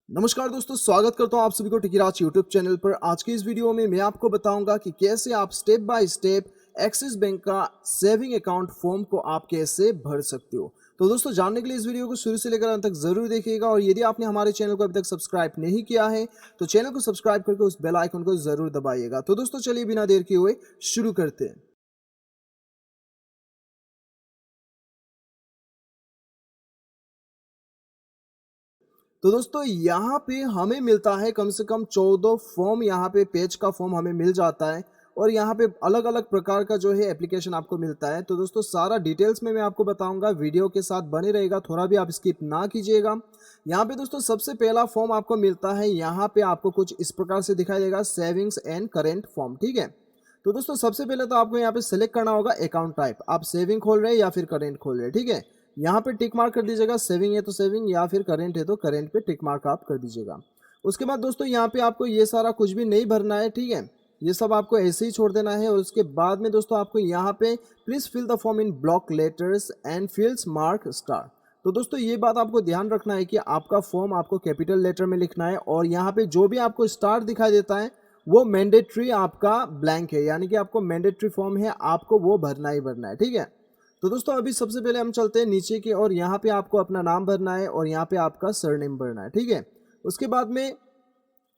नमस्कार दोस्तों, स्वागत करता हूं आप सभी को टिकीराज यूट्यूब चैनल पर। आज की इस वीडियो में मैं आपको बताऊंगा कि कैसे आप step by step axis bank का सेविंग अकाउंट फॉर्म को आप कैसे भर सकते हो। तो दोस्तों, जानने के लिए इस वीडियो को शुरू से लेकर अंत तक जरूर देखिएगा और यदि आपने हमारे चैनल को अभी तक सब्सक्राइब नहीं किया है तो चैनल को सब्सक्राइब करके उस बेल आइकन को जरूर दबाइएगा। तो दोस्तों, चलिए बिना देर किए हुए शुरू करते हैं। तो दोस्तों, यहाँ पे हमें मिलता है कम से कम 14 फॉर्म, यहाँ पे पेज का फॉर्म हमें मिल जाता है और यहाँ पे अलग अलग प्रकार का जो है एप्लीकेशन आपको मिलता है। तो दोस्तों, सारा डिटेल्स में मैं आपको बताऊंगा, वीडियो के साथ बने रहेगा, थोड़ा भी आप स्किप ना कीजिएगा। यहाँ पे दोस्तों सबसे पहला फॉर्म आपको मिलता है, यहाँ पे आपको कुछ इस प्रकार से दिखाई देगा, सेविंग्स एंड करेंट फॉर्म। ठीक है, तो दोस्तों सबसे पहले तो आपको यहाँ पे सिलेक्ट करना होगा अकाउंट टाइप, आप सेविंग खोल रहे हैं या फिर करेंट खोल रहे हैं। ठीक है, यहाँ पे टिक मार्क कर दीजिएगा, सेविंग है तो सेविंग या फिर करेंट है तो करेंट पे टिक मार्क आप कर दीजिएगा। उसके बाद दोस्तों यहाँ पे आपको ये सारा कुछ भी नहीं भरना है। ठीक है, ये सब आपको ऐसे ही छोड़ देना है। और उसके बाद में दोस्तों आपको यहाँ पे please fill the form in block letters and fields mark star. तो दोस्तों ये बात आपको ध्यान रखना है कि आपका फॉर्म आपको कैपिटल लेटर में लिखना है और यहाँ पे जो भी आपको स्टार दिखाई देता है वो मैंडेटरी आपका ब्लैंक है, यानी कि आपको मैंडेटरी फॉर्म है, आपको वो भरना ही भरना है। ठीक है, तो दोस्तों अभी सबसे पहले हम चलते हैं नीचे की और यहाँ पे आपको अपना नाम भरना है और यहाँ पे आपका सरनेम भरना है। ठीक है, उसके बाद में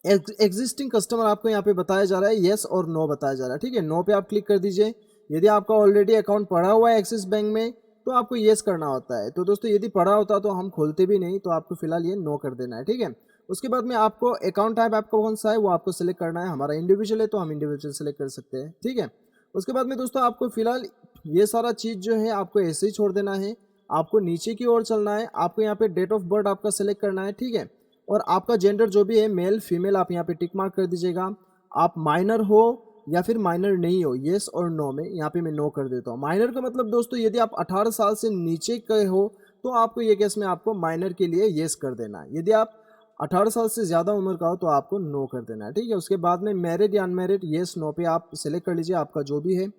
एग्जिस्टिंग कस्टमर आपको यहाँ पे बताया जा रहा है, येस और नो बताया जा रहा है। ठीक है, नो पे आप क्लिक कर दीजिए। यदि आपका ऑलरेडी अकाउंट पड़ा हुआ है एक्सिस बैंक में तो आपको येस करना होता है। तो दोस्तों यदि पड़ा होता तो हम खोलते भी नहीं, तो आपको फिलहाल ये नो कर देना है। ठीक है, उसके बाद में आपको अकाउंट टाइप आपका कौन सा है वो आपको सिलेक्ट करना है। हमारा इंडिविजुअल है तो हम इंडिविजुअल सेलेक्ट कर सकते हैं। ठीक है, उसके बाद में दोस्तों आपको फिलहाल ये सारा चीज़ जो है आपको ऐसे ही छोड़ देना है। आपको नीचे की ओर चलना है, आपको यहाँ पे डेट ऑफ बर्थ आपका सेलेक्ट करना है। ठीक है, और आपका जेंडर जो भी है मेल फीमेल आप यहाँ पे टिक मार्क कर दीजिएगा। आप माइनर हो या फिर माइनर नहीं हो, येस और नो में, यहाँ पे मैं नो कर देता हूँ। माइनर का मतलब दोस्तों यदि आप 18 साल से नीचे के हो तो आपको ये केस में आपको माइनर के लिए येस कर देना है। यदि आप 18 साल से ज़्यादा उम्र का हो तो आपको नो कर देना है। ठीक है, उसके बाद में मैरिड या अनमैरिड, येस नो पे आप सिलेक्ट कर लीजिए आपका जो भी है।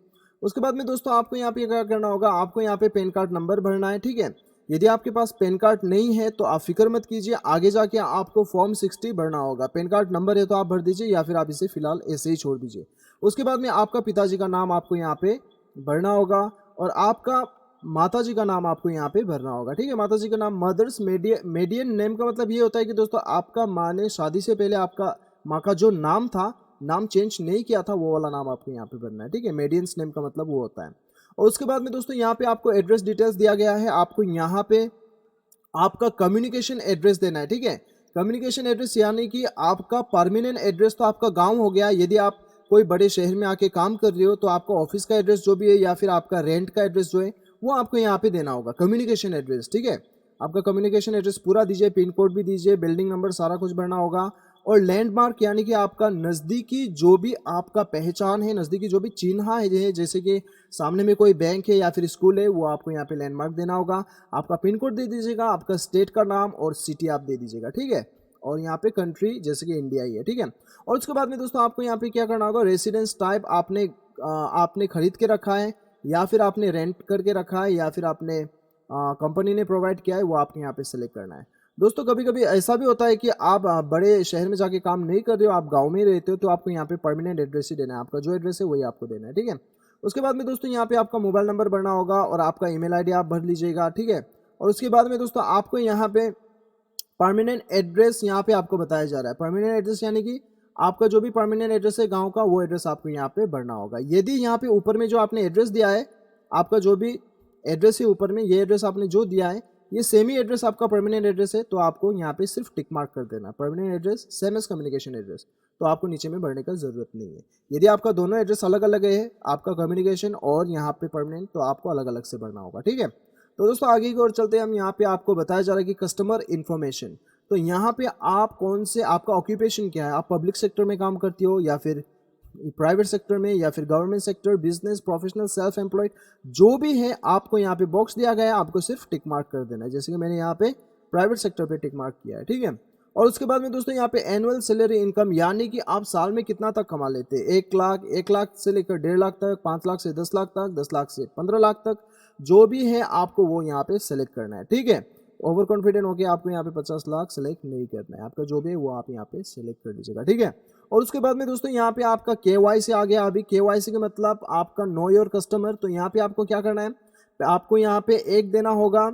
उसके बाद में दोस्तों आपको यहाँ पे क्या करना होगा, आपको यहाँ पे पैन कार्ड नंबर भरना है। ठीक है, यदि आपके पास पैन कार्ड नहीं है तो आप फिक्र मत कीजिए, आगे जाके आपको फॉर्म 60 भरना होगा। पैन कार्ड नंबर है तो आप भर दीजिए या फिर आप इसे फिलहाल ऐसे ही छोड़ दीजिए। उसके बाद में आपका पिताजी का नाम आपको यहाँ पे भरना होगा और आपका माताजी का नाम आपको यहाँ पे भरना होगा। ठीक है, माताजी का नाम, मदर्स मेडियन नेम का मतलब ये होता है कि दोस्तों आपका माँ ने शादी से पहले आपका माँ का जो नाम था, नाम चेंज नहीं किया था, वो वाला नाम आपको यहाँ पे भरना है। ठीक है, मेडियंस नेम का मतलब वो होता है। और उसके बाद में दोस्तों यहाँ पे आपको एड्रेस डिटेल्स दिया गया है, आपको यहाँ पे आपका कम्युनिकेशन एड्रेस देना है। ठीक है, कम्युनिकेशन एड्रेस यानी कि आपका परमानेंट एड्रेस तो आपका गांव हो गया। यदि आप कोई बड़े शहर में आके काम कर रहे हो तो आपका ऑफिस का एड्रेस जो भी है या फिर आपका रेंट का एड्रेस जो है वो आपको यहाँ पे देना होगा, कम्युनिकेशन एड्रेस। ठीक है, आपका कम्युनिकेशन एड्रेस पूरा दीजिए, पिन कोड भी दीजिए, बिल्डिंग नंबर सारा कुछ भरना होगा। और लैंडमार्क यानी कि आपका नज़दीकी जो भी आपका पहचान है, नज़दीकी जो भी चिन्ह है, जैसे कि सामने में कोई बैंक है या फिर स्कूल है, वो आपको यहाँ पे लैंडमार्क देना होगा। आपका पिन कोड दे दीजिएगा, आपका स्टेट का नाम और सिटी आप दे दीजिएगा। ठीक है, और यहाँ पे कंट्री जैसे कि इंडिया ही है। ठीक है, और उसके बाद में दोस्तों आपको यहाँ पे क्या करना होगा, रेसिडेंस टाइप आपने खरीद के रखा है या फिर आपने रेंट करके रखा है या फिर आपने कंपनी ने प्रोवाइड किया है, वो आपको यहाँ पे सेलेक्ट करना है। दोस्तों कभी कभी ऐसा भी होता है कि आप बड़े शहर में जाके काम नहीं कर रहे हो, आप गांव में ही रहते हो, तो आपको यहाँ पे परमानेंट एड्रेस ही देना है, आपका जो एड्रेस है वही आपको देना है। ठीक है, उसके बाद में दोस्तों यहाँ पे आपका मोबाइल नंबर भरना होगा और आपका ईमेल आईडी आप भर लीजिएगा। ठीक है, और उसके बाद में दोस्तों आपको यहाँ पे परमानेंट एड्रेस यहाँ पे आपको बताया जा रहा है। परमानेंट एड्रेस यानी कि आपका जो भी परमानेंट एड्रेस है गांव का, वो एड्रेस आपको यहाँ पे भरना होगा। यदि यहाँ पे ऊपर में जो आपने एड्रेस दिया है, आपका जो भी एड्रेस है ऊपर में, ये एड्रेस आपने जो दिया है ये सेम ही एड्रेस आपका परमानेंट एड्रेस है, तो आपको यहाँ पे सिर्फ टिक मार्क कर देना, permanent address same as communication address, तो आपको नीचे में भरने का जरूरत नहीं है। यदि आपका दोनों एड्रेस अलग अलग है, आपका कम्युनिकेशन और यहाँ पे परमानेंट, तो आपको अलग अलग से भरना होगा। ठीक है, तो दोस्तों आगे की ओर चलते हैं हम। यहाँ पे आपको बताया जा रहा है कि कस्टमर इन्फॉर्मेशन, तो यहाँ पे आप कौन से, आपका ऑक्यूपेशन क्या है, आप पब्लिक सेक्टर में काम करती हो या फिर प्राइवेट सेक्टर में या फिर government sector, business, professional, self employed, जो भी है आपको यहाँ पे बॉक्स दिया गया है, आपको सिर्फ टिक मार्क कर देना है। जैसे कि मैंने यहाँ पे प्राइवेट सेक्टर पे टिक मार्क किया है। ठीक है, और उसके बाद में दोस्तों यहाँ पे एनुअल सैलरी इनकम, यानी कि आप साल में कितना तक कमा लेते हैं, 1 लाख से लेकर 1.5 लाख तक, 5 लाख से 10 लाख तक, 10 लाख से 15 लाख तक, जो भी है आपको वो यहाँ पे सेलेक्ट करना है। ठीक है, ओवर कॉन्फिडेंट होकर आपको यहाँ पे 50 लाख सेलेक्ट नहीं करना है, आपका जो भी है वो आप यहाँ पे सेलेक्ट कर लीजिएगा, ठीक है। और उसके बाद में दोस्तों यहाँ पे आपका KYC आ गया। अभी KYC का मतलब आपका नो योर कस्टमर। तो यहाँ पे आपको क्या करना है, आपको यहाँ पे एक देना होगा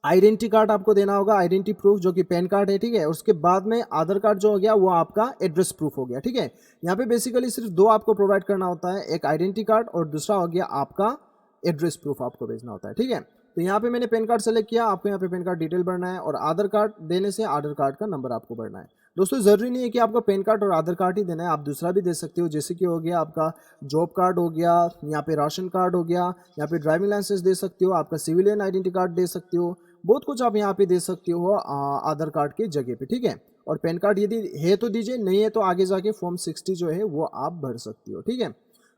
आइडेंटिटी कार्ड, आपको देना होगा आइडेंटिटी प्रूफ जो कि पैन कार्ड है, ठीक है। उसके बाद में आधार कार्ड जो हो गया वो आपका एड्रेस प्रूफ हो गया, ठीक है। यहाँ पे बेसिकली सिर्फ दो आपको प्रोवाइड करना होता है, एक आइडेंटिटी कार्ड और दूसरा हो गया आपका एड्रेस प्रूफ आपको भेजना होता है, ठीक है। तो यहाँ पे मैंने पैन कार्ड सेलेक्ट किया, आपको यहाँ पे पैन कार्ड डिटेल भरना है और आधार कार्ड देने से आधार कार्ड का नंबर आपको भरना है। दोस्तों जरूरी नहीं है कि आपको पैन कार्ड और आधार कार्ड ही देना है, आप दूसरा भी दे सकते हो, जैसे कि हो गया आपका जॉब कार्ड हो गया, यहाँ पे राशन कार्ड हो गया, यहाँ पे ड्राइविंग लाइसेंस दे सकते हो, आपका सिविलियन आइडेंटिटी कार्ड दे सकते हो, बहुत कुछ आप यहाँ पे दे सकते हो आधार कार्ड के जगह पे, ठीक है। और पैन कार्ड यदि है तो दीजिए, नहीं है तो आगे जाके फॉर्म 60 जो है वो आप भर सकते हो, ठीक है।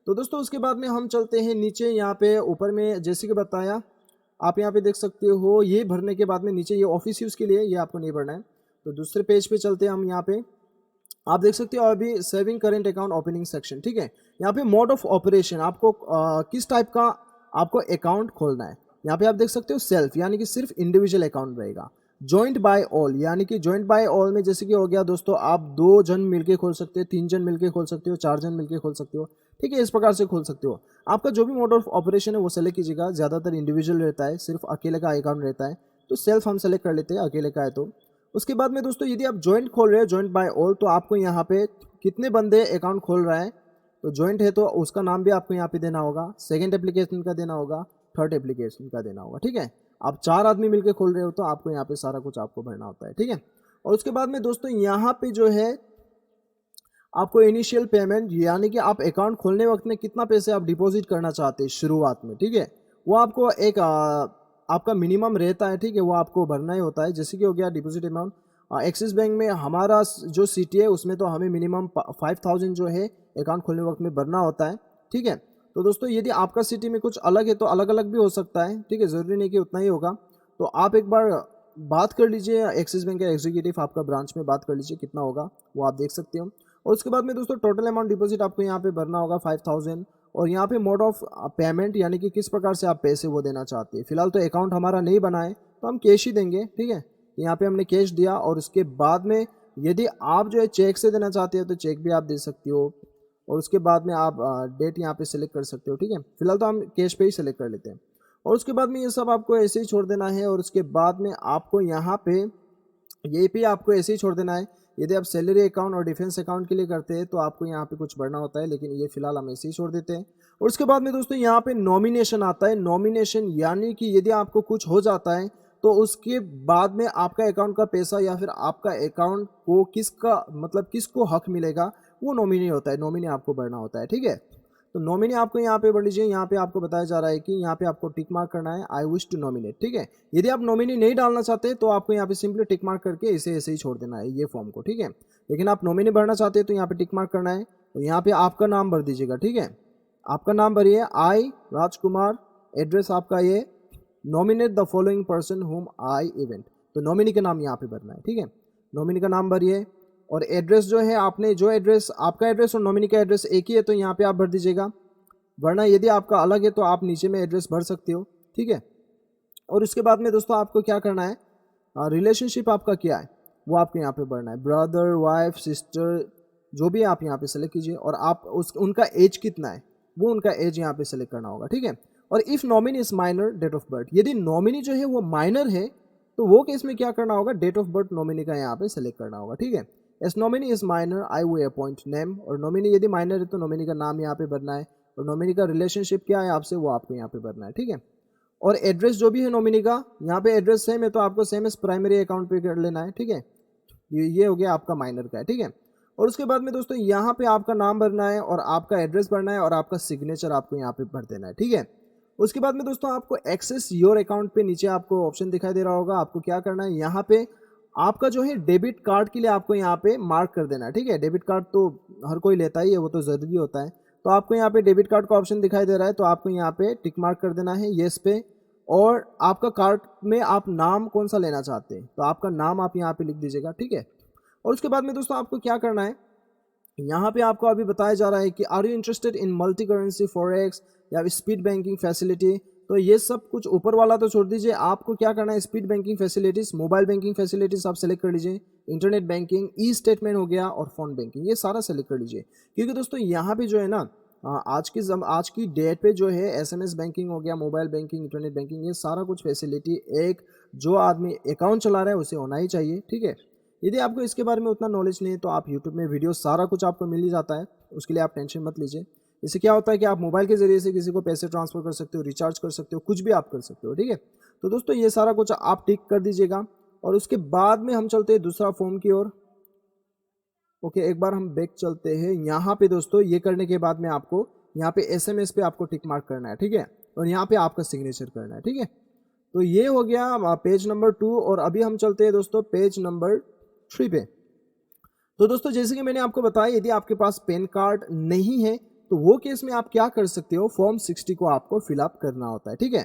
तो दोस्तों उसके बाद में हम चलते हैं नीचे, यहाँ पे ऊपर में जैसे कि बताया आप यहाँ पे देख सकते हो, ये भरने के बाद में नीचे ये ऑफिस यूज़ के लिए, ये आपको नहीं भरना है। तो दूसरे पेज पे चलते हैं हम, यहाँ पे आप देख सकते हो अभी saving current account opening section, ठीक है। यहाँ पे मोड ऑफ ऑपरेशन आपको किस टाइप का आपको अकाउंट खोलना है, यहाँ पे आप देख सकते हो सेल्फ यानी कि सिर्फ इंडिविजुअल अकाउंट रहेगा। जॉइंट बाय ऑल यानी कि जॉइंट बाय ऑल में जैसे कि हो गया दोस्तों, आप 2 जन मिलके खोल सकते हो, 3 जन मिलके खोल सकते हो, 4 जन मिलके खोल सकते हो, ठीक है। इस प्रकार से खोल सकते हो। आपका जो भी मोड ऑफ ऑपरेशन है वो सेलेक्ट कीजिएगा। ज़्यादातर इंडिविजुअल रहता है, सिर्फ अकेले का अकाउंट रहता है, तो सेल्फ हम सेलेक्ट कर लेते हैं, अकेले का है तो। उसके बाद में दोस्तों यदि आप जॉइंट खोल रहे हो, जॉइंट बाय ऑल, तो आपको यहाँ पे कितने बंदे अकाउंट खोल रहा है, तो जॉइंट है तो उसका नाम भी आपको यहाँ पे देना होगा, सेकेंड एप्लीकेशन का देना होगा, थर्ड एप्लीकेशन का देना होगा, ठीक है। आप 4 आदमी मिलकर खोल रहे हो तो आपको यहाँ पे सारा कुछ आपको भरना होता है, ठीक है। और उसके बाद में दोस्तों यहाँ पे जो है आपको इनिशियल पेमेंट यानी कि आप अकाउंट खोलने वक्त में कितना पैसे आप डिपॉजिट करना चाहते हैं शुरुआत में, ठीक है, वो आपको एक आपका मिनिमम रहता है, ठीक है, वो आपको भरना ही होता है। जैसे कि हो गया डिपॉजिट अमाउंट, एक्सिस बैंक में हमारा जो सिटी है उसमें तो हमें मिनिमम 5000 जो है अकाउंट खोलने वक्त में भरना होता है, ठीक है। तो दोस्तों यदि आपका सिटी में कुछ अलग है तो अलग अलग भी हो सकता है, ठीक है, ज़रूरी नहीं कि उतना ही होगा। तो आप एक बार बात कर लीजिए एक्सिस बैंक के एग्जीक्यूटिव आपका ब्रांच में, बात कर लीजिए कितना होगा वो आप देख सकते हो। और उसके बाद में दोस्तों टोटल अमाउंट डिपॉजिट आपको यहाँ पे भरना होगा 5000। और यहाँ पे मोड ऑफ पेमेंट यानी कि किस प्रकार से आप पैसे वो देना चाहते हैं। फिलहाल तो अकाउंट हमारा नहीं बना है तो हम कैश ही देंगे, ठीक है। तो यहाँ पे हमने कैश दिया और उसके बाद में यदि आप जो है चेक से देना चाहते हो तो चेक भी आप दे सकते हो। और उसके बाद में आप डेट यहाँ पे सिलेक्ट कर सकते हो, ठीक है। फिलहाल तो हम कैश पे ही सिलेक्ट कर लेते हैं। और उसके बाद में ये सब आपको ऐसे ही छोड़ देना है। और उसके बाद में आपको यहाँ पे ये भी आपको ऐसे ही छोड़ देना है। यदि आप सैलरी अकाउंट और डिफेंस अकाउंट के लिए करते हैं तो आपको यहाँ पे कुछ भरना होता है, लेकिन ये फिलहाल हम ऐसे ही छोड़ देते हैं। और उसके बाद में दोस्तों यहाँ पे नॉमिनेशन आता है। नॉमिनेशन यानी कि यदि आपको कुछ हो जाता है तो उसके बाद में आपका अकाउंट का पैसा या फिर आपका अकाउंट को किसका मतलब किसको हक मिलेगा वो नॉमिनी होता है, नॉमिनी आपको भरना होता है, ठीक है। तो नॉमिनी आपको यहाँ पे भर लीजिए। यहाँ पे आपको बताया जा रहा है कि यहाँ पे आपको टिक मार्क करना है, आई विश टू नॉमिनेट, ठीक है। यदि आप नॉमिनी नहीं डालना चाहते तो आपको यहाँ पे सिंपली टिक मार्क करके इसे ऐसे ही छोड़ देना है ये फॉर्म को, ठीक है। लेकिन आप नॉमिनी भरना चाहते हैं तो यहाँ पे टिक मार्क करना है। तो यहाँ पे आपका नाम भर दीजिएगा, ठीक है, आपका नाम भरिए, आई राजकुमार, एड्रेस आपका ये, nominate the following person whom I event. तो नॉमिनी का नाम यहाँ पे भरना है, ठीक है, नॉमिनी का नाम भरिए। और एड्रेस जो है आपने जो एड्रेस आपका एड्रेस और नॉमिनी का एड्रेस एक ही है तो यहाँ पे आप भर दीजिएगा, वरना यदि आपका अलग है तो आप नीचे में एड्रेस भर सकते हो, ठीक है। और उसके बाद में दोस्तों आपको क्या करना है, रिलेशनशिप आपका क्या है वो आपको यहाँ पे भरना है, ब्रदर वाइफ सिस्टर जो भी आप यहाँ पे सेलेक्ट कीजिए। और आप उनका एज कितना है वो उनका एज यहाँ पे सेलेक्ट करना होगा, ठीक है। और if nominee is minor, date of birth, यदि नॉमिनी जो है वो माइनर है तो वो केस में क्या करना होगा, डेट ऑफ बर्थ नॉमिनी का यहाँ पे सेलेक्ट करना होगा, ठीक है। As nominee is minor I will appoint name, और नॉमिनी यदि माइनर है तो नॉमिनी का नाम यहाँ पे भरना है। और नॉमिनी का रिलेशनशिप क्या है आपसे वो आपको यहाँ पे भरना है, ठीक है। और एड्रेस जो भी है नॉमिनी का, यहाँ पे एड्रेस सेम है तो आपको सेम एस प्राइमरी अकाउंट पे कर लेना है, ठीक है। ये हो गया आपका माइनर का है, ठीक है। और उसके बाद में दोस्तों यहाँ पे आपका नाम भरना है और आपका एड्रेस भरना है और आपका सिग्नेचर आपको यहाँ पे भर देना है, ठीक है। उसके बाद में दोस्तों आपको एक्सेस योर अकाउंट पे नीचे आपको ऑप्शन दिखाई दे रहा होगा, आपको क्या करना है, यहाँ पे आपका जो है डेबिट कार्ड के लिए आपको यहाँ पे मार्क कर देना है, ठीक है। डेबिट कार्ड तो हर कोई लेता ही है, वो तो ज़रूरी होता है। तो आपको यहाँ पे डेबिट कार्ड का ऑप्शन दिखाई दे रहा है तो आपको यहाँ पे टिक मार्क कर देना है येस पे। और आपका कार्ड में आप नाम कौन सा लेना चाहते हैं तो आपका नाम आप यहाँ पे लिख दीजिएगा, ठीक है। और उसके बाद में दोस्तों आपको क्या करना है, यहाँ पे आपको अभी बताया जा रहा है कि are you interested in multi currency forex या स्पीड बैंकिंग फैसिलिटी, तो ये सब कुछ ऊपर वाला तो छोड़ दीजिए, आपको क्या करना है, speed banking facilities, mobile banking facilities आप सेलेक्ट कर लीजिए, इंटरनेट बैंकिंग, ई स्टेटमेंट हो गया और फ़ोन बैंकिंग, ये सारा सेलेक्ट कर लीजिए। क्योंकि दोस्तों यहाँ पे जो है ना आज की डेट पे जो है एसएमएस बैंकिंग हो गया, मोबाइल बैंकिंग, इंटरनेट बैंकिंग, ये सारा कुछ फैसिलिटी एक जो आदमी अकाउंट चला रहा है उसे होना ही चाहिए, ठीक है। यदि आपको इसके बारे में उतना नॉलेज नहीं है तो आप यूट्यूब में वीडियो सारा कुछ आपको मिल ही जाता है, उसके लिए आप टेंशन मत लीजिए। इससे क्या होता है कि आप मोबाइल के ज़रिए से किसी को पैसे ट्रांसफ़र कर सकते हो, रिचार्ज कर सकते हो, कुछ भी आप कर सकते हो, ठीक है। तो दोस्तों ये सारा कुछ आप टिक कर दीजिएगा और उसके बाद में हम चलते हैं दूसरा फॉर्म की ओर। ओके, एक बार हम बैक चलते हैं। यहाँ पे दोस्तों ये करने के बाद में आपको यहाँ पे एसएमएस पे आपको टिक मार्क करना है, ठीक है, और यहाँ पे आपका सिग्नेचर करना है, ठीक है। तो ये हो गया पेज नंबर 2 और अभी हम चलते हैं दोस्तों पेज नंबर 3 पे। तो दोस्तों जैसे कि मैंने आपको बताया, यदि आपके पास पैन कार्ड नहीं है तो वो केस में आप क्या कर सकते हो, फॉर्म 60 को आपको फिलअप करना होता है, ठीक है।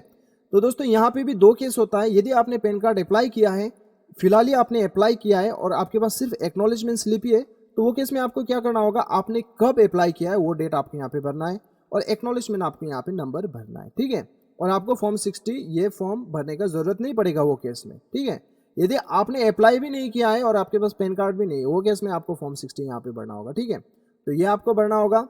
तो दोस्तों यहाँ पे भी दो केस होता है। यदि आपने पैन कार्ड अप्लाई किया है, फिलहाल ही आपने अप्लाई किया है और आपके पास सिर्फ एक्नॉलेजमेंट स्लिप ही है, तो वो केस में आपको क्या करना होगा, आपने कब अप्लाई किया है वो डेट आपको यहाँ पे भरना है और एक्नॉलेजमेंट आपको यहाँ पे नंबर भरना है, ठीक है। और आपको फॉर्म 60 ये फॉर्म भरने का जरूरत नहीं पड़ेगा वो केस में, ठीक है। यदि आपने अप्लाई भी नहीं किया है और आपके पास पैन कार्ड भी नहीं है, वो केस में आपको फॉर्म 60 यहाँ पे भरना होगा, ठीक है। तो ये आपको भरना होगा,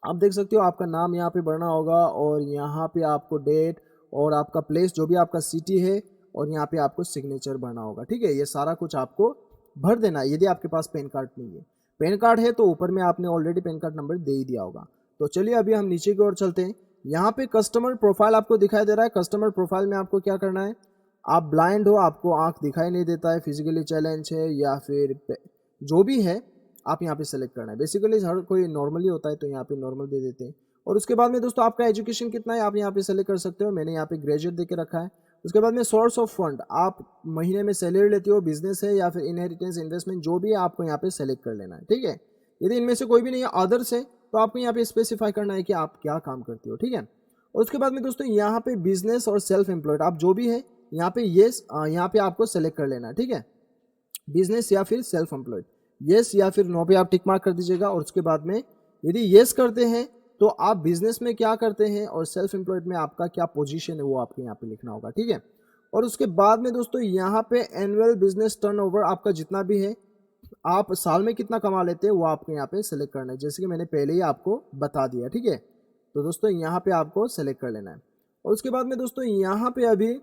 आप देख सकते हो आपका नाम यहाँ पे भरना होगा और यहाँ पे आपको डेट और आपका प्लेस जो भी आपका सिटी है और यहाँ पे आपको सिग्नेचर भरना होगा, ठीक है। ये सारा कुछ आपको भर देना है यदि आपके पास पैन कार्ड नहीं है। पैन कार्ड है तो ऊपर में आपने ऑलरेडी पैन कार्ड नंबर दे ही दिया होगा। तो चलिए अभी हम नीचे की ओर चलते हैं। यहाँ पे कस्टमर प्रोफाइल आपको दिखाई दे रहा है। कस्टमर प्रोफाइल में आपको क्या करना है, आप ब्लाइंड हो, आपको आंख दिखाई नहीं देता है, फिजिकली चैलेंज है या फिर जो भी है आप यहाँ पे सेलेक्ट करना है। बेसिकली हर कोई नॉर्मली होता है तो यहाँ पे नॉर्मल दे देते हैं। और उसके बाद में दोस्तों आपका एजुकेशन कितना है आप यहाँ पे सेलेक्ट कर सकते हो। मैंने यहाँ पे ग्रेजुएट दे के रखा है। उसके बाद में सोर्स ऑफ फंड, आप महीने में सैलरी लेते हो, बिजनेस है या फिर इनहेरिटेंस, इन्वेस्टमेंट, जो भी है आपको यहाँ पे सेलेक्ट कर लेना है, ठीक है। यदि इनमें से कोई भी नहीं है, अदर्स है, तो आपको यहाँ पे स्पेसिफाई करना है कि आप क्या काम करते हो, ठीक है। और उसके बाद में दोस्तों यहाँ पे बिजनेस और सेल्फ एम्प्लॉयड आप जो भी है यहाँ पे यहाँ पे आपको सेलेक्ट कर लेना है, ठीक है। बिजनेस या फिर सेल्फ एम्प्लॉयड, येस या फिर नो पे आप टिक मार्क कर दीजिएगा। और उसके बाद में यदि येस करते हैं तो आप बिजनेस में क्या करते हैं और सेल्फ एम्प्लॉयड में आपका क्या पोजीशन है वो आपको यहाँ पे लिखना होगा, ठीक है। और उसके बाद में दोस्तों यहाँ पे एनुअल बिजनेस टर्नओवर आपका जितना भी है, आप साल में कितना कमा लेते हैं वो आपको यहाँ पे सेलेक्ट करना है, जैसे कि मैंने पहले ही आपको बता दिया, ठीक है। तो दोस्तों यहाँ पे आपको सेलेक्ट कर लेना है। और उसके बाद में दोस्तों यहाँ पे अभी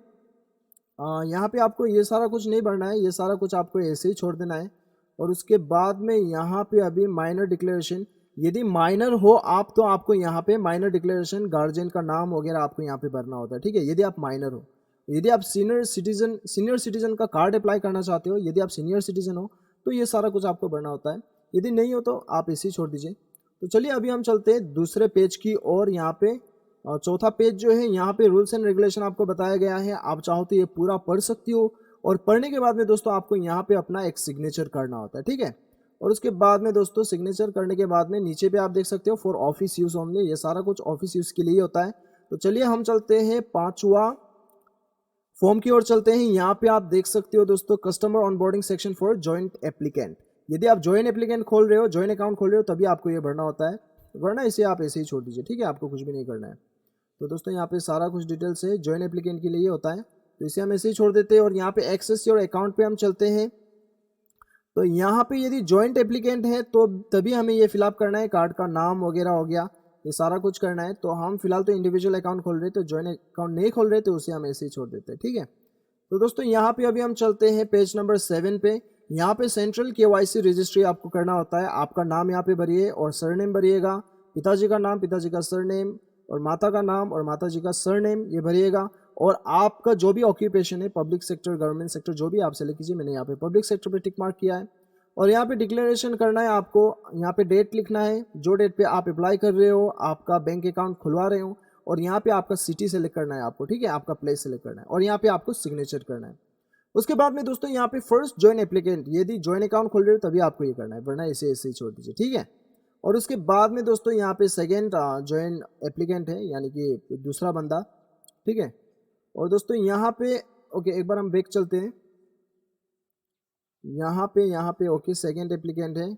यहाँ पे आपको ये सारा कुछ नहीं भरना है, ये सारा कुछ आपको ऐसे ही छोड़ देना है। और उसके बाद में यहाँ पे अभी माइनर डिक्लेरेशन, यदि माइनर हो आप तो आपको यहाँ पे माइनर डिक्लेरेशन, गार्जियन का नाम वगैरह आपको यहाँ पे भरना होता है, ठीक है, यदि आप माइनर हो। यदि आप सीनियर सिटीजन का कार्ड अप्लाई करना चाहते हो, यदि आप सीनियर सिटीजन हो तो ये सारा कुछ आपको भरना होता है। यदि नहीं हो तो आप इसे छोड़ दीजिए। तो चलिए अभी हम चलते हैं दूसरे पेज की और यहाँ पे चौथा पेज जो है यहाँ पे रूल्स एंड रेगुलेशन आपको बताया गया है। आप चाहो तो ये पूरा पढ़ सकती हो और पढ़ने के बाद में दोस्तों आपको यहाँ पे अपना एक सिग्नेचर करना होता है, ठीक है। और उसके बाद में दोस्तों सिग्नेचर करने के बाद में नीचे पे आप देख सकते हो फॉर ऑफिस यूज ओनली, ये सारा कुछ ऑफिस यूज के लिए होता है। तो चलिए हम चलते हैं पांचवा फॉर्म की ओर चलते हैं। यहाँ पे आप देख सकते हो दोस्तों customer onboarding section for joint applicant. यदि आप जॉइंट एप्लीकेंट खोल रहे हो, जॉइंट अकाउंट खोल रहे हो, तभी आपको ये भरना होता है, वरना इसे आप ऐसे ही छोड़ दीजिए, ठीक है, आपको कुछ भी नहीं करना है। तो दोस्तों यहाँ पे सारा कुछ डिटेल्स है, जॉइंट एप्लीकेंट के लिए होता है, तो इसे हम ऐसे ही छोड़ देते हैं। और यहाँ पे एक्सेस योर अकाउंट पे हम चलते हैं। तो यहाँ पे यदि जॉइंट एप्लीकेंट है तो तभी हमें ये फिलअप करना है, कार्ड का नाम वगैरह हो गया, ये सारा कुछ करना है। तो हम फिलहाल तो इंडिविजुअल अकाउंट खोल रहे हैं, तो जॉइंट अकाउंट नहीं खोल रहे तो उसे हम ऐसे ही छोड़ देते हैं, ठीक है। तो दोस्तों यहाँ पे अभी हम चलते हैं पेज नंबर 7 पे। यहाँ पे सेंट्रल केवाईसी रजिस्ट्री आपको करना होता है। आपका नाम यहाँ पे भरिए और सरनेम भरिएगा, पिताजी का नाम, पिताजी का सरनेम, और माता का नाम और माता जी का सरनेम ये भरिएगा। और आपका जो भी ऑक्यूपेशन है, पब्लिक सेक्टर, गवर्नमेंट सेक्टर, जो भी आप सेलेक्ट कीजिए। मैंने यहाँ पे पब्लिक सेक्टर पे टिक मार्क किया है। और यहाँ पे डिक्लेरेशन करना है आपको, यहाँ पे डेट लिखना है, जो डेट पे आप अप्लाई कर रहे हो, आपका बैंक अकाउंट खुलवा रहे हो, और यहाँ पे आपका सिटी सेलेक्ट करना है आपको, ठीक है, आपका प्लेस सेलेक्ट करना है, और यहाँ पे आपको सिग्नेचर करना है। उसके बाद में दोस्तों यहाँ पे फर्स्ट ज्वाइन एप्लीकेंट, यदि ज्वाइन अकाउंट खोल रहे हो तभी आपको ये करना है, वरना इसे ऐसे ही छोड़ दीजिए, ठीक है। और उसके बाद में दोस्तों यहाँ पे सेकेंड ज्वाइन एप्लीकेंट है, यानी कि दूसरा बंदा, ठीक है। और दोस्तों यहाँ पे ओके, एक बार हम बैक चलते हैं। यहाँ पे ओके सेकेंड एप्लीकेंट है,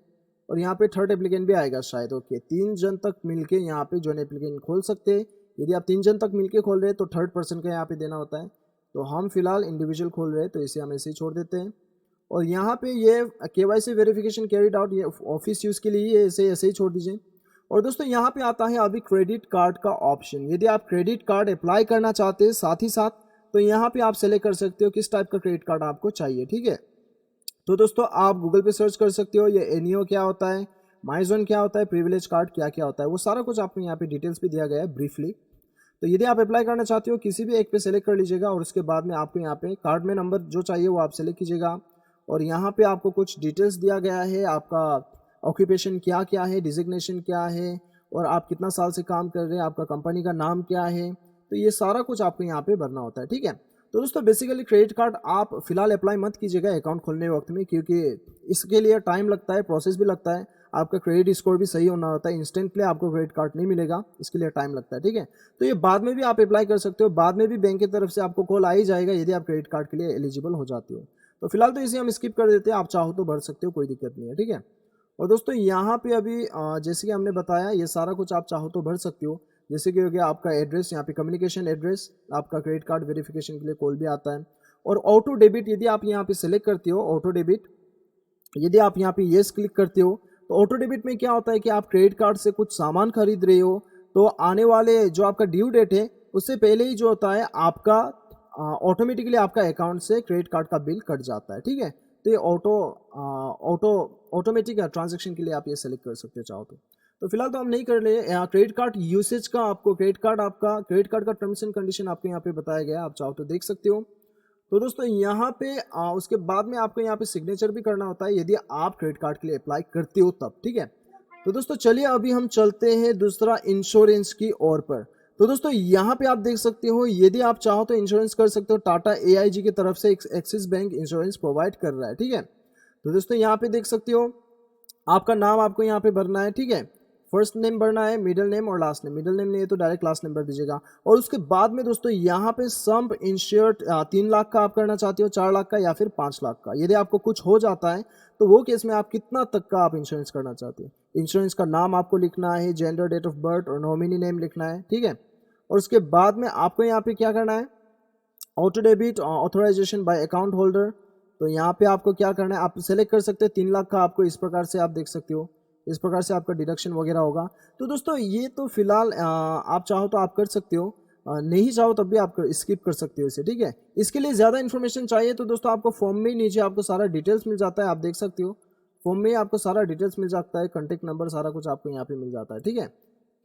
और यहाँ पे थर्ड एप्लीकेंट भी आएगा शायद। ओके, 3 जन तक मिलके यहाँ पे ज्वाइन एप्लीकेंट खोल सकते हैं। यदि आप 3 जन तक मिलके खोल रहे हैं तो थर्ड पर्सन का यहाँ पे देना होता है। तो हम फिलहाल इंडिविजुअल खोल रहे हैं तो इसे हम ऐसे ही छोड़ देते हैं। और यहाँ पे ये KYC वेरिफिकेशन कैरिड आउट, ये ऑफिस यूज़ के लिए ये ऐसे ऐसे ही छोड़ दीजिए। और दोस्तों यहाँ पे आता है अभी क्रेडिट कार्ड का ऑप्शन। यदि आप क्रेडिट कार्ड अप्लाई करना चाहते हैं साथ ही साथ, तो यहाँ पे आप सेलेक्ट कर सकते हो किस टाइप का क्रेडिट कार्ड आपको चाहिए, ठीक है। तो दोस्तों आप गूगल पे सर्च कर सकते हो ये एनईओ क्या होता है, माइजोन क्या होता है, प्रिविलेज कार्ड क्या क्या होता है, वो सारा कुछ आपको यहाँ पे डिटेल्स भी दिया गया है ब्रीफली। तो यदि आप अप्लाई करना चाहते हो किसी भी एक पे सेलेक्ट कर लीजिएगा और उसके बाद में आपको यहाँ पे कार्ड में नंबर जो चाहिए वो आप सेलेक्ट कीजिएगा। और यहाँ पे आपको कुछ डिटेल्स दिया गया है, आपका ऑक्यूपेशन क्या क्या है, डिजिग्नेशन क्या है, और आप कितना साल से काम कर रहे हैं, आपका कंपनी का नाम क्या है, तो ये सारा कुछ आपको यहाँ पे भरना होता है, ठीक है। तो दोस्तों बेसिकली क्रेडिट कार्ड आप फिलहाल अप्लाई मत कीजिएगा अकाउंट खोलने वक्त में, क्योंकि इसके लिए टाइम लगता है, प्रोसेस भी लगता है, आपका क्रेडिट स्कोर भी सही होना होता है। इंस्टेंटली आपको क्रेडिट कार्ड नहीं मिलेगा, इसके लिए टाइम लगता है, ठीक है। तो ये बाद में भी आप अप्लाई कर सकते हो, बाद में भी बैंक की तरफ से आपको कॉल आ ही जाएगा यदि आप क्रेडिट कार्ड के लिए एलिजिबल हो जाते हो। तो फिलहाल तो इसे हम स्किप कर देते हैं, आप चाहो तो भर सकते हो, कोई दिक्कत नहीं है, ठीक है। और दोस्तों यहाँ पे अभी जैसे कि हमने बताया ये सारा कुछ आप चाहो तो भर सकते हो, जैसे कि हो गया आपका एड्रेस, यहाँ पे कम्युनिकेशन एड्रेस, आपका क्रेडिट कार्ड वेरिफिकेशन के लिए कॉल भी आता है। और ऑटो डेबिट यदि आप यहाँ पे सेलेक्ट करते हो, ऑटो डेबिट यदि आप यहाँ पे येस क्लिक करते हो, तो ऑटो डेबिट में क्या होता है कि आप क्रेडिट कार्ड से कुछ सामान खरीद रहे हो, तो आने वाले जो आपका ड्यू डेट है उससे पहले ही जो होता है आपका ऑटोमेटिकली आपका अकाउंट से क्रेडिट कार्ड का बिल कट जाता है, ठीक है। तो ये ऑटोमेटिक ट्रांजेक्शन के लिए आप ये सेलेक्ट कर सकते हो चाहो तो फिलहाल तो हम नहीं कर रहे हैं। क्रेडिट कार्ड यूसेज का आपको क्रेडिट कार्ड का टर्म्स एंड कंडीशन आपको यहाँ पे बताया गया है, आप चाहो तो देख सकते हो। तो दोस्तों यहाँ पे उसके बाद में आपको यहाँ पे सिग्नेचर भी करना होता है यदि आप क्रेडिट कार्ड के लिए अप्लाई करते हो तब, ठीक है। तो दोस्तों चलिए अभी हम चलते हैं दूसरा इंश्योरेंस की ओर पर। तो दोस्तों यहाँ पे आप देख सकते हो यदि आप चाहो तो इंश्योरेंस कर सकते हो, टाटा AIG की तरफ से एक्सिस बैंक इंश्योरेंस प्रोवाइड कर रहा है, ठीक है। तो दोस्तों यहाँ पे देख सकते हो आपका नाम आपको यहाँ पे भरना है, ठीक है। फर्स्ट नेम भरना है, मिडिल नेम और लास्ट नेम। मिडिल नेम नहीं है तो डायरेक्ट लास्ट नेम भर दीजिएगा। और उसके बाद में दोस्तों यहाँ पे सम इंश्योर्ड 3 लाख का आप करना चाहते हो, 4 लाख का या फिर 5 लाख का। यदि आपको कुछ हो जाता है तो वो केस में आप कितना तक का आप इंश्योरेंस करना चाहते हो। इंश्योरेंस का नाम आपको लिखना है, जेंडर, डेट ऑफ बर्थ और नॉमिनी नेम लिखना है, ठीक है। और उसके बाद में आपको यहाँ पे क्या करना है, auto debit authorisation by account holder. तो यहाँ पे आपको क्या करना है, आप सेलेक्ट कर सकते हैं 3 लाख का, आपको इस प्रकार से आप देख सकते हो, इस प्रकार से आपका डिडक्शन वगैरह होगा। तो दोस्तों ये तो फिलहाल आप चाहो तो आप कर सकते हो, नहीं चाहो तब भी आप स्किप कर सकते हो इसे, ठीक है। इसके लिए ज़्यादा इन्फॉर्मेशन चाहिए तो दोस्तों आपको फॉर्म में ही नीचे आपको सारा डिटेल्स मिल जाता है, आप देख सकते हो फॉर्म में ही आपको सारा डिटेल्स मिल जाता है, कॉन्टेक्ट नंबर सारा कुछ आपको यहाँ पे मिल जाता है, ठीक है।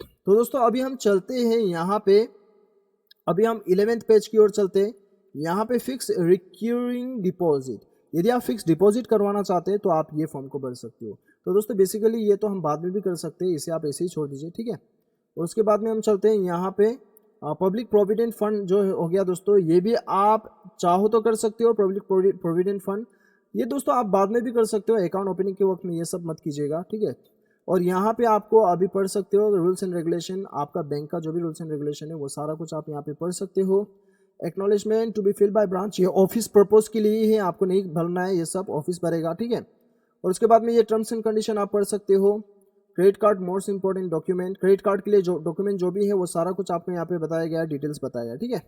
तो दोस्तों अभी हम चलते हैं यहाँ पे, अभी हम 11th पेज की ओर चलते हैं। यहाँ पे फिक्स रिक्यूरिंग डिपॉजिट, यदि आप फिक्स डिपॉजिट करवाना चाहते हैं तो आप ये फॉर्म को भर सकते हो। तो दोस्तों बेसिकली ये तो हम बाद में भी कर सकते हैं, इसे आप ऐसे ही छोड़ दीजिए, ठीक है। और उसके बाद में हम चलते हैं यहाँ पे पब्लिक प्रोविडेंट फंड जो हो गया दोस्तों, ये भी आप चाहो तो कर सकते हो। पब्लिक प्रोविडेंट फंड ये दोस्तों आप बाद में भी कर सकते हो, अकाउंट ओपनिंग के वक्त में ये सब मत कीजिएगा, ठीक है। और यहाँ पे आपको अभी पढ़ सकते हो रूल्स एंड रेगुलेशन, आपका बैंक का जो भी रूल्स एंड रेगुलेशन है वो सारा कुछ आप यहाँ पे पढ़ सकते हो। Acknowledgement to be filled by branch, ये ऑफिस पर्पज के लिए ही है, आपको नहीं भरना है, ये सब ऑफिस भरेगा, ठीक है। और उसके बाद में ये टर्म्स एंड कंडीशन आप पढ़ सकते हो। Credit card most important document, credit card के लिए जो डॉक्यूमेंट जो भी है वो सारा कुछ आपको यहाँ पे बताया गया है, डिटेल्स बताया गया है, ठीक है।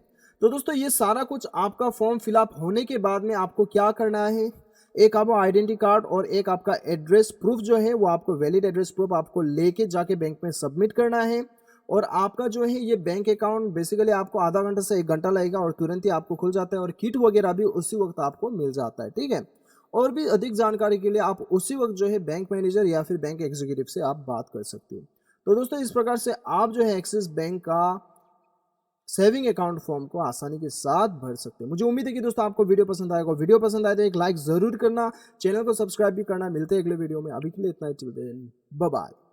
तो दोस्तों ये सारा कुछ आपका फॉर्म फिलअप होने के बाद में आपको क्या करना है, एक आपको आइडेंटिटी कार्ड और एक आपका एड्रेस प्रूफ जो है वो आपको वैलिड एड्रेस प्रूफ आपको लेके जाके बैंक में सबमिट करना है। और आपका जो है ये बैंक अकाउंट बेसिकली आपको आधा घंटा से 1 घंटा लगेगा और तुरंत ही आपको खुल जाता है, और किट वगैरह भी उसी वक्त आपको मिल जाता है, ठीक है। और भी अधिक जानकारी के लिए आप उसी वक्त जो है बैंक मैनेजर या फिर बैंक एग्जीक्यूटिव से आप बात कर सकते हो। तो दोस्तों इस प्रकार से आप जो है एक्सिस बैंक का सेविंग अकाउंट फॉर्म को आसानी के साथ भर सकते हैं। मुझे उम्मीद है कि दोस्तों आपको वीडियो पसंद आएगा। वीडियो पसंद आए तो एक लाइक जरूर करना, चैनल को सब्सक्राइब भी करना। मिलते हैं अगले वीडियो में, अभी के लिए इतना ही, बाय बाय।